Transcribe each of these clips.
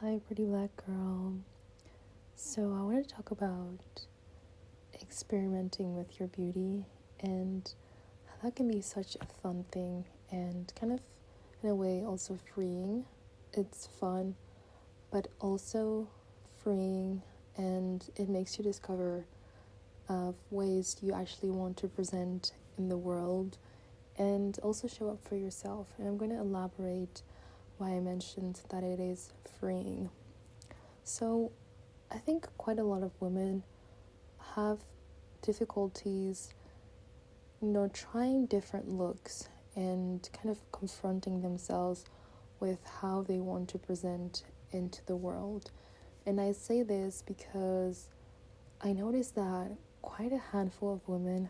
Hi, pretty black girl. So, I want to talk about experimenting with your beauty and how that can be such a fun thing and kind of, in a way, also freeing. It's fun, but also freeing, and it makes you discover ways you actually want to present in the world and also show up for yourself. And I'm going to elaborate why I mentioned that it is freeing. So, I think quite a lot of women have difficulties, trying different looks and kind of confronting themselves with how they want to present into the world. And I say this because I noticed that quite a handful of women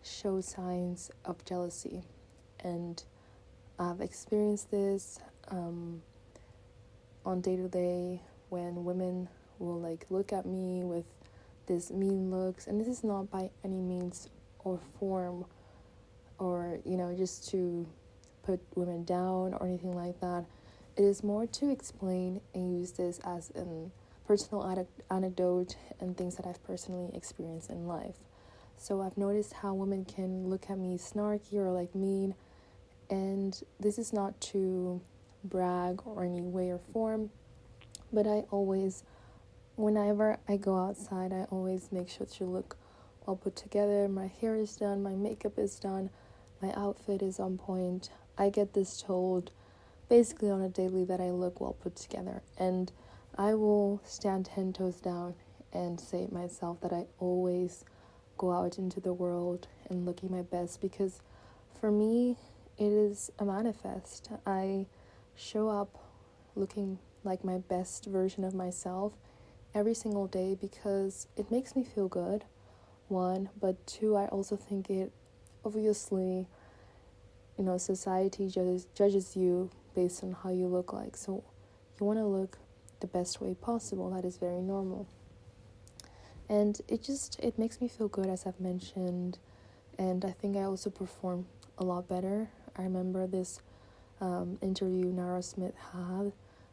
show signs of jealousy. And I've experienced this on day to day when women will look at me with this mean looks, and this is not by any means or form or just to put women down or anything like that. It is more to explain and use this as a personal anecdote and things that I've personally experienced in life. So I've noticed how women can look at me snarky or mean, and this is not to brag or any way or form, but whenever I go outside, I always make sure to look well put together. My hair is done, my makeup is done, my outfit is on point. I get this told basically on a daily that I look well put together, and I will stand 10 toes down and say it myself that I always go out into the world and looking my best, because for me it is a manifest. I show up looking like my best version of myself every single day because it makes me feel good, one, but two, I also think it obviously, society judges you based on how you look like, so you want to look the best way possible. That is very normal, and it makes me feel good, as I've mentioned, and I think I also perform a lot better. I remember this interview Nara Smith had.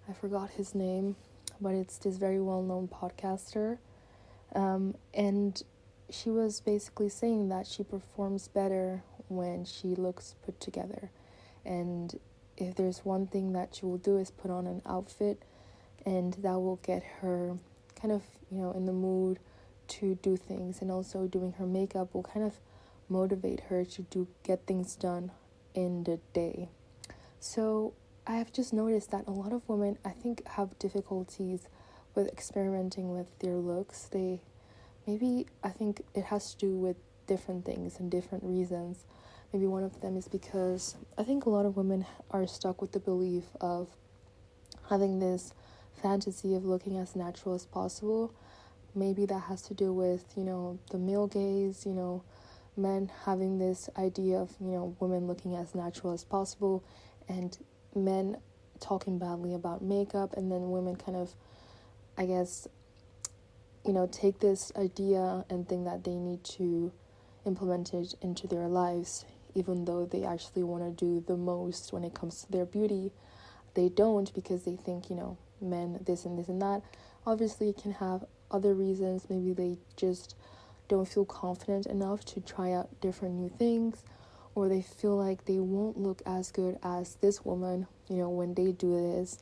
I forgot his name, but it's this very well-known podcaster, and she was basically saying that she performs better when she looks put together, and if there's one thing that she will do is put on an outfit, and that will get her kind of in the mood to do things, and also doing her makeup will kind of motivate her to get things done in the day. So I have just noticed that a lot of women, I think, have difficulties with experimenting with their looks. I think it has to do with different things and different reasons. Maybe one of them is because I think a lot of women are stuck with the belief of having this fantasy of looking as natural as possible. Maybe that has to do with, the male gaze, men having this idea of, women looking as natural as possible, and men talking badly about makeup, and then women kind of, I guess, take this idea and think that they need to implement it into their lives, even though they actually want to do the most when it comes to their beauty. They don't, because they think, men this and this and that. Obviously, it can have other reasons. Maybe they just don't feel confident enough to try out different new things, or they feel like they won't look as good as this woman, when they do this.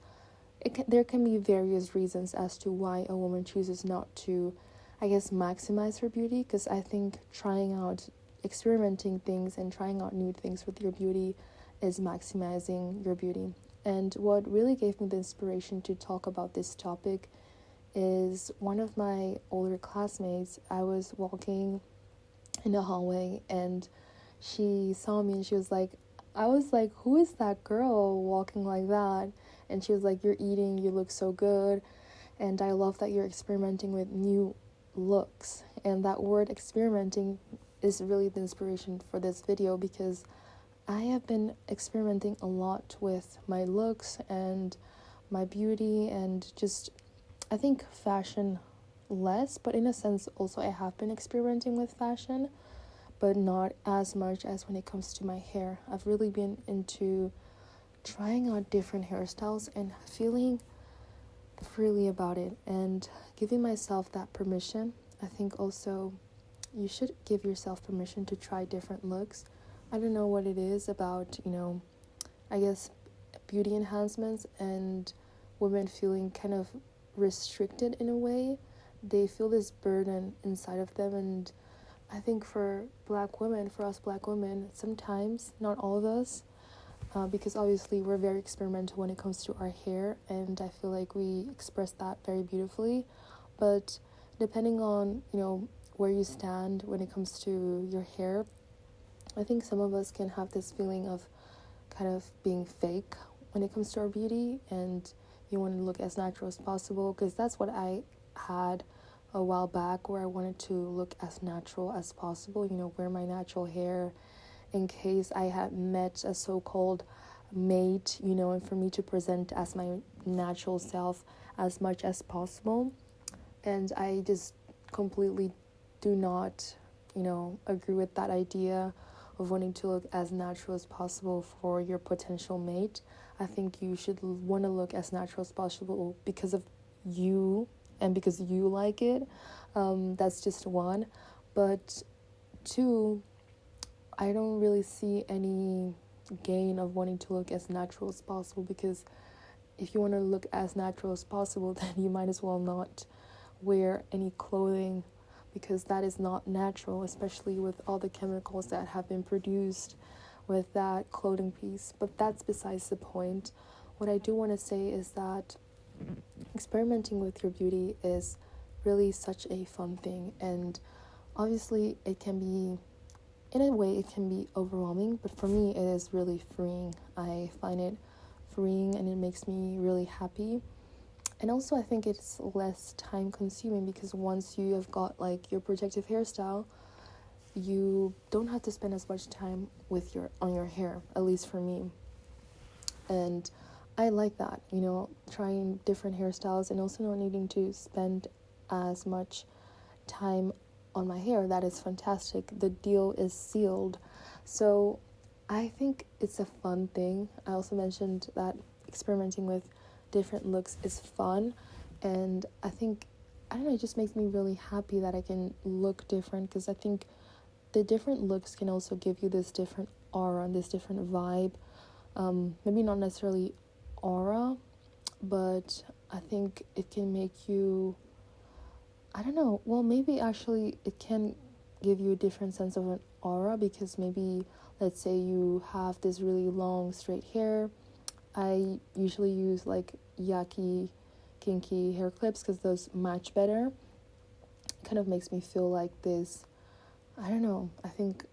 There can be various reasons as to why a woman chooses not to, I guess, maximize her beauty, because I think experimenting things and trying out new things with your beauty is maximizing your beauty. And what really gave me the inspiration to talk about this topic is one of my older classmates. I was walking in the hallway and she saw me and I was like, who is that girl walking like that? And she was like, you're eating, you look so good, and I love that you're experimenting with new looks. And that word experimenting is really the inspiration for this video, because I have been experimenting a lot with my looks and my beauty, and just, I think, fashion less, but in a sense also I have been experimenting with fashion, but not as much as when it comes to my hair. I've really been into trying out different hairstyles and feeling freely about it and giving myself that permission. I think also you should give yourself permission to try different looks. I don't know what it is about, I guess beauty enhancements and women feeling kind of restricted in a way. They feel this burden inside of them, and I think for us black women, sometimes, not all of us, because obviously we're very experimental when it comes to our hair, and I feel like we express that very beautifully. But depending on, where you stand when it comes to your hair, I think some of us can have this feeling of kind of being fake when it comes to our beauty, and you want to look as natural as possible, because that's what I had a while back, where I wanted to look as natural as possible, wear my natural hair in case I had met a so-called mate, and for me to present as my natural self as much as possible. And I just completely do not, agree with that idea of wanting to look as natural as possible for your potential mate. I think you should want to look as natural as possible because of you and because you like it. That's just one. But two, I don't really see any gain of wanting to look as natural as possible, because if you want to look as natural as possible, then you might as well not wear any clothing, because that is not natural, especially with all the chemicals that have been produced with that clothing piece. But that's besides the point. What I do want to say is that experimenting with your beauty is really such a fun thing, and obviously it can be, in a way, it can be overwhelming, but for me it is really freeing. I find it freeing and it makes me really happy. And also I think it's less time consuming, because once you have got like your protective hairstyle, you don't have to spend as much time on your hair, at least for me. And I like that, trying different hairstyles and also not needing to spend as much time on my hair. That is fantastic. The deal is sealed. So I think it's a fun thing. I also mentioned that experimenting with different looks is fun, and I think, I don't know, it just makes me really happy that I can look different, because I think the different looks can also give you this different aura and this different vibe. Maybe not necessarily aura, but I think it can make you, I don't know, well, maybe actually it can give you a different sense of an aura, because maybe, let's say you have this really long straight hair. I usually use like yucky, kinky hair clips because those match better. It kind of makes me feel like this, I don't know, I think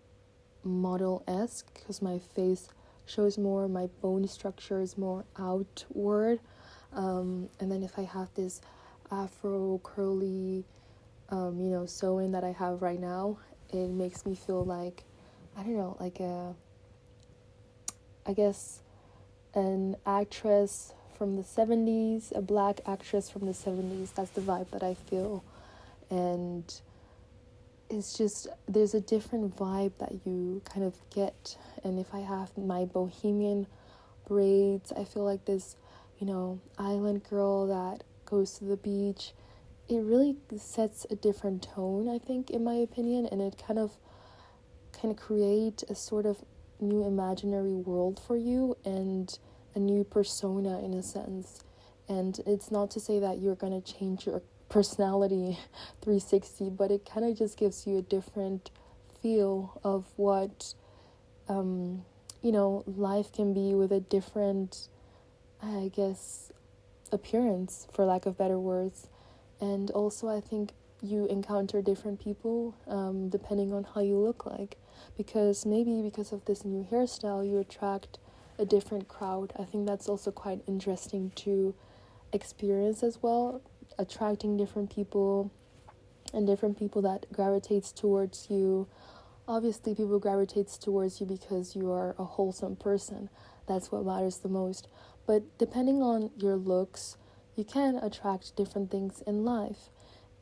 model-esque, because my face shows more, my bone structure is more outward. And then if I have this afro curly, sewing that I have right now, it makes me feel like, I don't know, like I guess an actress from the 70s, a black actress from the 70s. That's the vibe that I feel. And it's just, there's a different vibe that you kind of get. And if I have my bohemian braids, I feel like this, island girl that goes to the beach. It really sets a different tone, I think, in my opinion, and it kind of can create a sort of new imaginary world for you and a new persona in a sense. And it's not to say that you're going to change your personality 360, but it kind of just gives you a different feel of what life can be with a different, I guess, appearance, for lack of better words. And also I think you encounter different people depending on how you look like, because maybe because of this new hairstyle you attract a different crowd. I think that's also quite interesting to experience as well, attracting different people and different people that gravitates towards you. Obviously people gravitates towards you because you are a wholesome person. That's what matters the most. But depending on your looks, you can attract different things in life.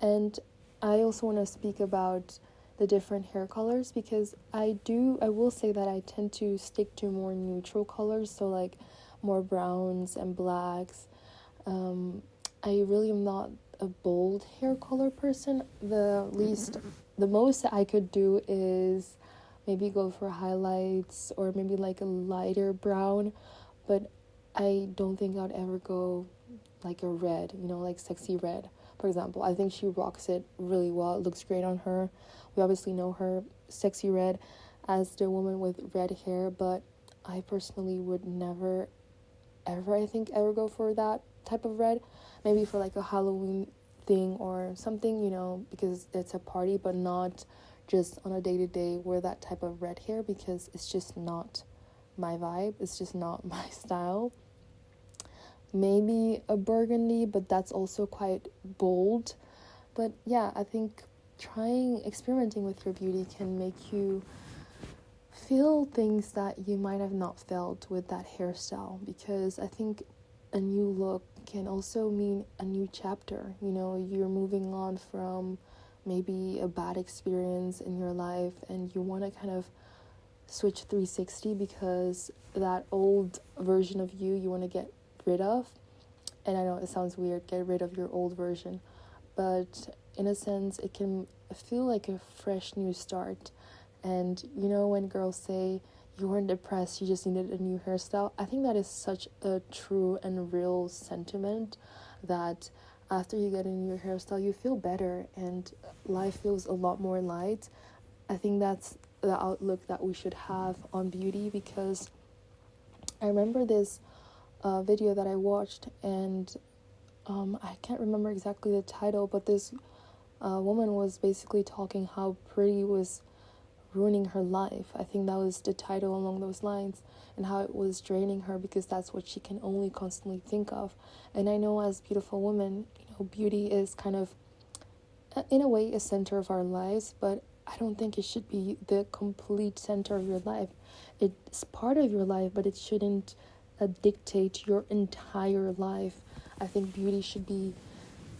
And I also want to speak about the different hair colors, because I will say that I tend to stick to more neutral colors, so like more browns and blacks. I really am not a bold hair color person. The most that I could do is maybe go for highlights or maybe like a lighter brown, but I don't think I'd ever go like a red, like sexy red, for example. I think she rocks it really well. It looks great on her. We obviously know her sexy red as the woman with red hair, but I personally would never, ever, I think, ever go for that type of red. Maybe for like a Halloween thing or something, because it's a party, but not just on a day-to-day wear that type of red hair, because it's just not my vibe. It's just not my style. Maybe a burgundy, but that's also quite bold. But yeah, I think experimenting with your beauty can make you feel things that you might have not felt with that hairstyle, because I think a new look can also mean a new chapter. You're moving on from maybe a bad experience in your life, and you want to kind of switch 360, because that old version of you want to get rid of. And I know it sounds weird, get rid of your old version, but in a sense it can feel like a fresh new start. And when girls say you weren't depressed, you just needed a new hairstyle, I think that is such a true and real sentiment, that after you get a new hairstyle you feel better and life feels a lot more light. I think that's the outlook that we should have on beauty, because I remember this video that I watched, and I can't remember exactly the title, but this woman was basically talking how pretty was ruining her life. I think that was the title, along those lines, and how it was draining her, because that's what she can only constantly think of. And I know as beautiful women, beauty is kind of, in a way, a center of our lives, but I don't think it should be the complete center of your life. It's part of your life, but it shouldn't dictate your entire life. I think beauty should be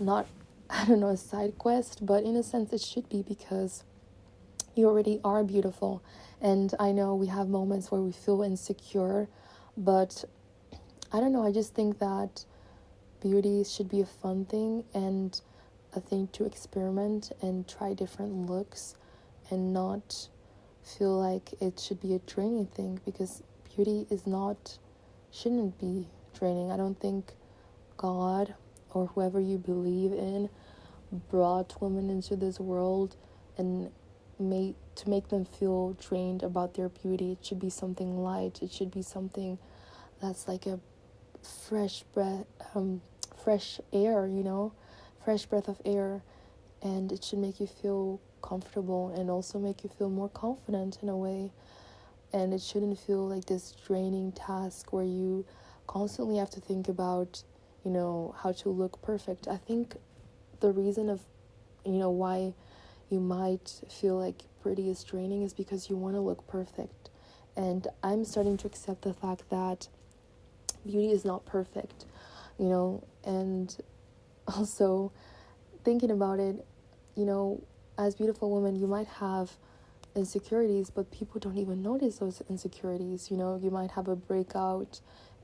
not, a side quest, but in a sense it should be, because you already are beautiful. And I know we have moments where we feel insecure, but I just think that beauty should be a fun thing and a thing to experiment and try different looks, and not feel like it should be a draining thing, because beauty shouldn't be draining. I don't think God or whoever you believe in brought women into this world and to make them feel drained about their beauty. It should be something light. It should be something that's like a fresh breath, fresh air, fresh breath of air, and it should make you feel comfortable and also make you feel more confident in a way. And it shouldn't feel like this draining task where you constantly have to think about, how to look perfect. I think the reason of, why you might feel like pretty is draining is because you want to look perfect. And I'm starting to accept the fact that beauty is not perfect, and also thinking about it, as beautiful women, you might have insecurities, but people don't even notice those insecurities. You might have a breakout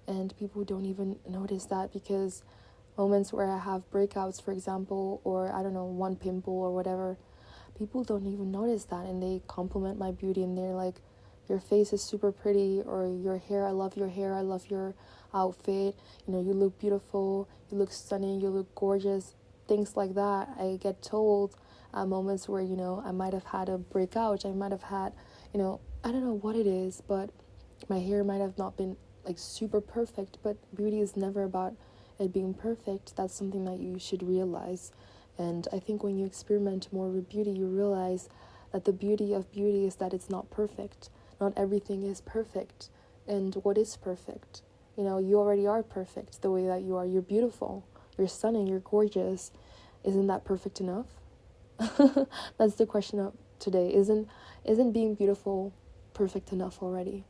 and people don't even notice that, because moments where I have breakouts, for example, or one pimple or whatever, people don't even notice that, and they compliment my beauty, and they're like, your face is super pretty, or your hair, I love your hair, I love your outfit, you look beautiful, you look stunning, you look gorgeous, things like that. I get told at moments where, I might have had a breakout, I might have had, I don't know what it is, but my hair might have not been like super perfect, but beauty is never about it being perfect. That's something that you should realize. And I think when you experiment more with beauty, you realize that the beauty of beauty is that it's not perfect. Not everything is perfect. And what is perfect? You already are perfect the way that you are. You're beautiful, you're stunning, you're gorgeous. Isn't that perfect enough? That's the question of today. Isn't being beautiful perfect enough already?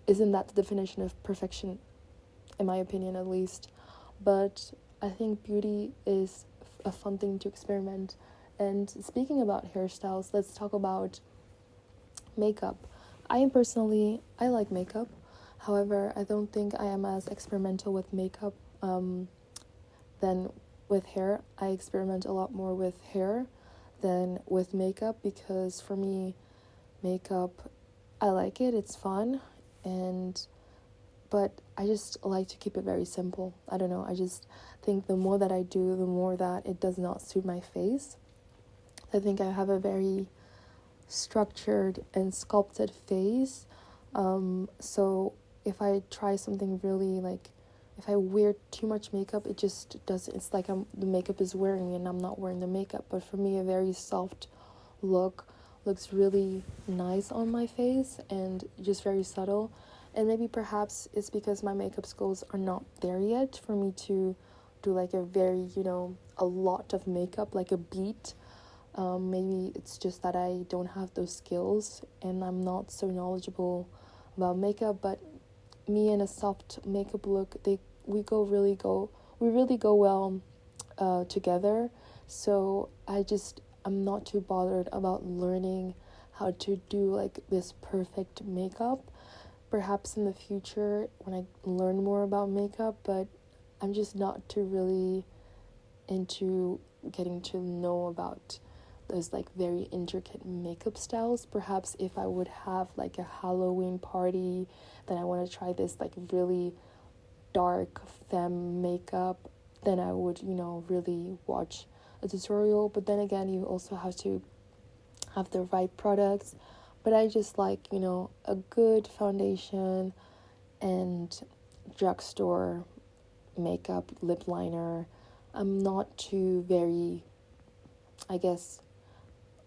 Isn't that the definition of perfection, in my opinion at least? But I think beauty is a fun thing to experiment. And speaking about hairstyles, let's talk about makeup. I like makeup. However, I don't think I am as experimental with makeup than then with hair, I experiment a lot more with hair than with makeup, because for me, makeup, I like it, it's fun, but I just like to keep it very simple. I don't know, I just think the more that I do, the more that it does not suit my face. I think I have a very structured and sculpted face. So if I try something really, like, if I wear too much makeup, it just doesn't, it's like the makeup is wearing me and I'm not wearing the makeup. But for me, a very soft look looks really nice on my face and just very subtle. And maybe perhaps it's because my makeup skills are not there yet for me to do like a very, a lot of makeup, like a beat. Maybe it's just that I don't have those skills and I'm not so knowledgeable about makeup. But me and a soft makeup look, we really go well together. So I'm not too bothered about learning how to do like this perfect makeup. Perhaps in the future when I learn more about makeup, but I'm just not too really into getting to know about those like very intricate makeup styles. Perhaps if I would have like a Halloween party, then I want to try this like really dark femme makeup, then I would, really watch a tutorial. But then again, you also have to have the right products. But I just like, a good foundation and drugstore makeup, lip liner. I'm not too very, I guess,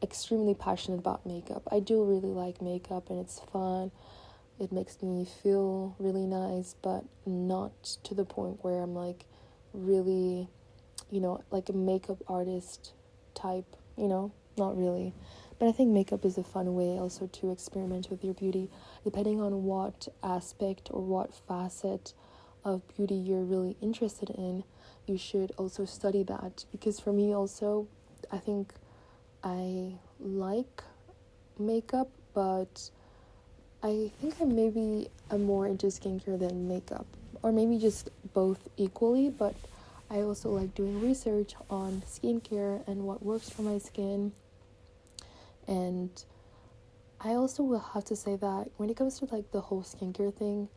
extremely passionate about makeup. I do really like makeup and it's fun. It makes me feel really nice, but not to the point where I'm like really, like a makeup artist type, not really. But I think makeup is a fun way also to experiment with your beauty, depending on what aspect or what facet of beauty you're really interested in. You should also study that, because for me also, I think I like makeup, but I think I'm more into skincare than makeup, or maybe just both equally. But I also like doing research on skincare and what works for my skin. And I also will have to say that when it comes to like the whole skincare thing,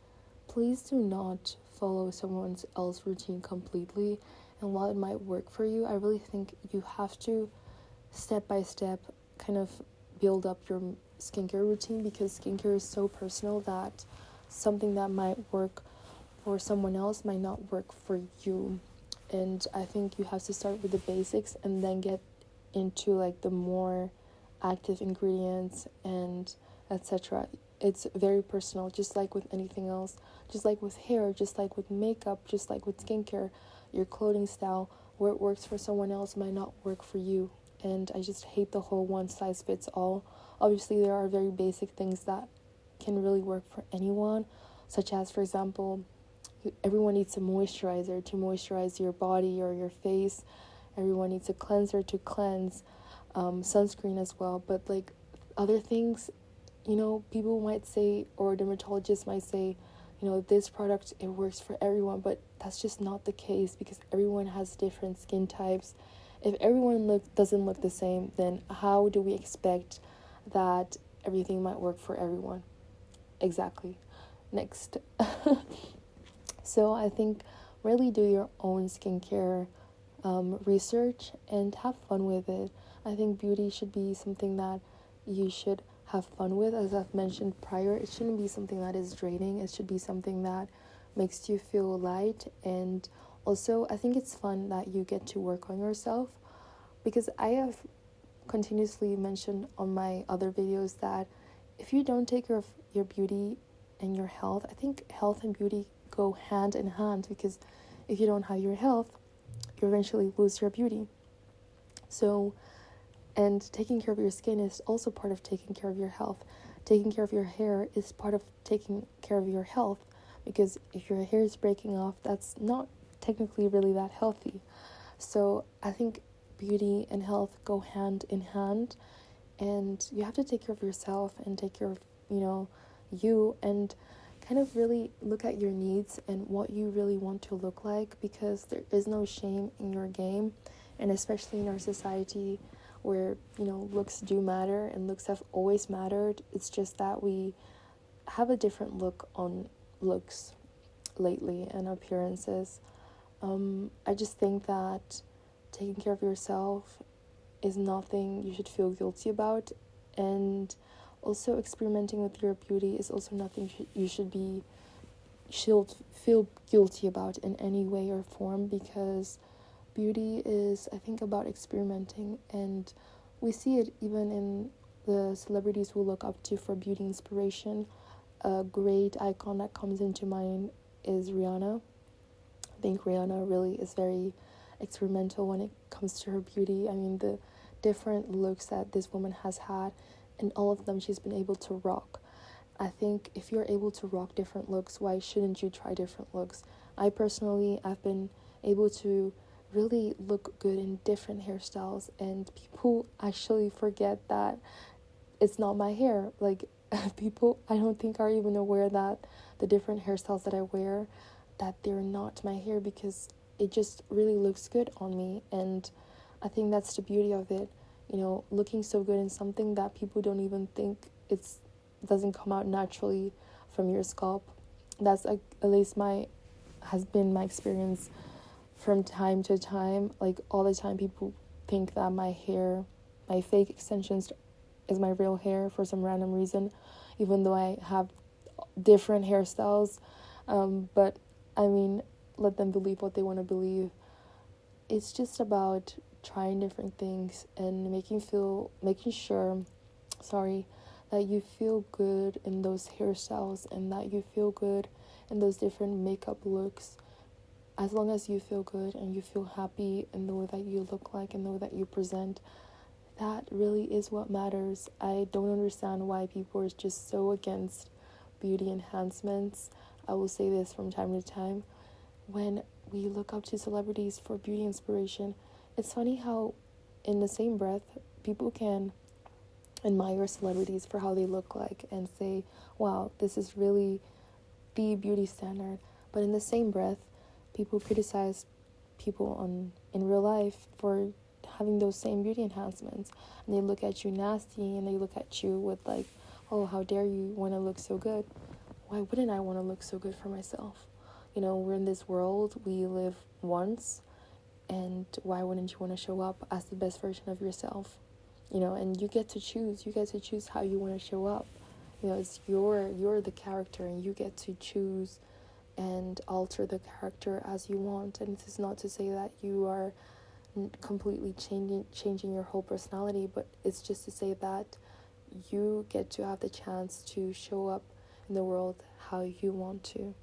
please do not follow someone else's routine completely. And while it might work for you, I really think you have to step by step kind of build up your skincare routine, because skincare is so personal that something that might work for someone else might not work for you. And I think you have to start with the basics and then get into like the more active ingredients and etc. It's very personal, just like with anything else, just like with hair, just like with makeup, just like with skincare. Your clothing style, where it works for someone else might not work for you. And I just hate the whole one size fits all. Obviously there are very basic things that can really work for anyone, such as, for example, everyone needs a moisturizer to moisturize your body or your face. Everyone needs a cleanser to cleanse, sunscreen as well. But like other things, people might say, or dermatologists might say, this product, it works for everyone, but that's just not the case, because everyone has different skin types. If everyone doesn't look the same, then how do we expect that everything might work for everyone? Exactly. Next. So I think really do your own skincare research and have fun with it. I think beauty should be something that you should have fun with. As I've mentioned prior, it shouldn't be something that is draining. It should be something that makes you feel light. And also, I think it's fun that you get to work on yourself, because I have continuously mentioned on my other videos that if you don't take care of your beauty and your health, I think health and beauty go hand in hand, because if you don't have your health, you eventually lose your beauty. So, and taking care of your skin is also part of taking care of your health. Taking care of your hair is part of taking care of your health, because if your hair is breaking off, that's not technically really that healthy. So I think beauty and health go hand in hand, and you have to take care of yourself and take care of, you, and kind of really look at your needs and what you really want to look like, because there is no shame in your game. And especially in our society where, looks do matter and looks have always mattered. It's just that we have a different look on looks lately and appearances. I just think that taking care of yourself is nothing you should feel guilty about, and also experimenting with your beauty is also nothing you should feel guilty about in any way or form, because beauty is, I think, about experimenting, and we see it even in the celebrities we look up to for beauty inspiration. A great icon that comes into mind is Rihanna. I think Rihanna really is very experimental when it comes to her beauty. I mean, the different looks that this woman has had, and all of them she's been able to rock. I think if you're able to rock different looks, why shouldn't you try different looks? I've been able to really look good in different hairstyles, and people actually forget that it's not my hair. Like, people, I don't think, are even aware that the different hairstyles that I wear, that they're not my hair, because it just really looks good on me. And I think that's the beauty of it, looking so good in something that people don't even think doesn't come out naturally from your scalp. That's at least has been my experience from time to time. Like, all the time people think that my fake extensions is my real hair for some random reason, even though I have different hairstyles. But I mean, let them believe what they want to believe. It's just about trying different things and making sure that you feel good in those hairstyles, and that you feel good in those different makeup looks. As long as you feel good and you feel happy in the way that you look like and the way that you present, that really is what matters. I don't understand why people are just so against beauty enhancements. I will say this from time to time. When we look up to celebrities for beauty inspiration, it's funny how in the same breath people can admire celebrities for how they look like and say, wow, this is really the beauty standard. But in the same breath, people criticize people in real life for having those same beauty enhancements, and they look at you nasty, and they look at you with like, oh, how dare you want to look so good? Why wouldn't I want to look so good for myself? We're in this world, we live once, and why wouldn't you want to show up as the best version of yourself? And you get to choose how you want to show up. It's you're the character, and you get to choose and alter the character as you want. And this is not to say that you are completely changing your whole personality, but it's just to say that you get to have the chance to show up in the world how you want to.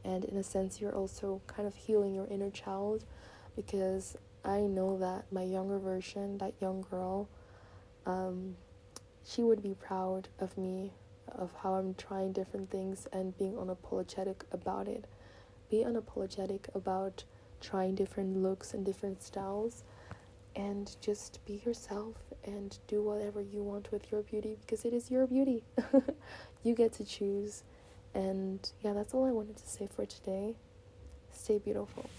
And in a sense, you're also kind of healing your inner child, because I know that my younger version, that young girl, she would be proud of me, of how I'm trying different things and being unapologetic about it. Be unapologetic about trying different looks and different styles, and just be yourself and do whatever you want with your beauty, because it is your beauty. You get to choose. And yeah, that's all I wanted to say for today. Stay beautiful.